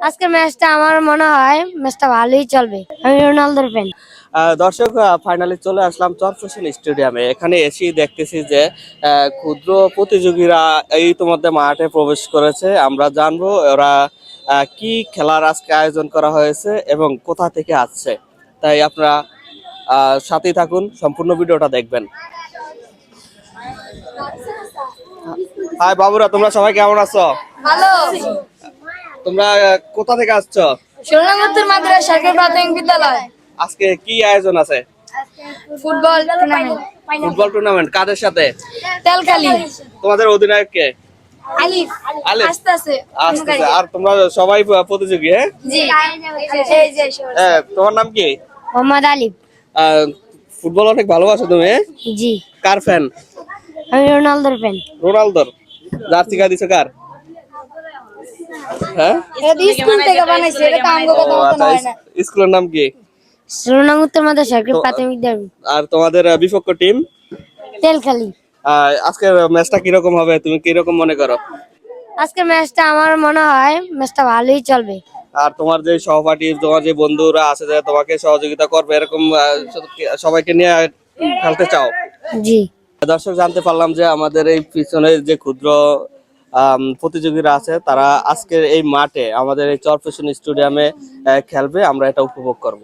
আজকের ম্যাচটা আমার মনে হয় ম্যাচটা ভালোই চলবে। আমি রোনালদোর ফ্যান। দর্শক, ফাইনালে চলে আসলাম চরফ্যাশন স্টেডিয়ামে। এখানে এসেই দেখতেছি যে ক্ষুদ্র প্রতিযোগীরা ইতিমধ্যে মাঠে প্রবেশ করেছে। আমরা জানবো ওরা কি খেলার আজকে আয়োজন করা হয়েছে এবং কোথা থেকে আসছে। তাই আপনারা সাথেই থাকুন, সম্পূর্ণ ভিডিওটা দেখবেন। হাই বাবুরা, তোমরা সবাই কেমন আছো? ভালো। তোমরা কোথা থেকে আসছো? সোনাঙ্গুত্তর মাদ্রাসা সরকারি প্রাথমিক বিদ্যালয়। আজকে কি আয়োজন আছে? Football tournament. ফুটবল টুর্নামেন্ট কাদের সাথে? তেলকালি। তোমাদের অধিনায়ক কে? আলিফ। আলিফ। আসতেছে। আর তোমরা সবাই প্রতিযোগী? হ্যাঁ, জি। তোমার নাম কি? মোহাম্মদ আলিফ। ফুটবল অনেক ভালোবাসো তুমি? জি। কার ফ্যান? আমি রোনালদোর ফ্যান। রোনালদোর। জার্সি গায়ে দিছো কার? হ্যাঁ, এটা স্কুল থেকে বানাইছে, এটা তো আমগো কথা মতো হয় না। স্কুলের নাম কি? সোনাঙ্গুত্তর মাদ্রাসা সরকারি প্রাথমিক বিদ্যালয়। আর তোমাদের বিপক্ষ টিম? তেলকালি। আজকের ম্যাচটা কিরকম হবে, তুমি কিরকম মনে করো? আজকের ম্যাচটা আমার মনে হয় ম্যাচটা ভালোই চলবে। আর তোমার যে সহপাঠী, তোমার যে বন্ধুরা আছে যে তোমাকে সহযোগিতা করবে, এরকম সবাইকে নিয়ে খেলতে চাও? জি। দর্শক, জানতে পারলাম যে আমাদের এই পিছনে যে ক্ষুদ্র প্রতিযোগীরা আছে তারা আজকের এই মাঠে আমাদের এই চরফ্যাশন স্টেডিয়ামে খেলবে। আমরা এটা উপভোগ করব।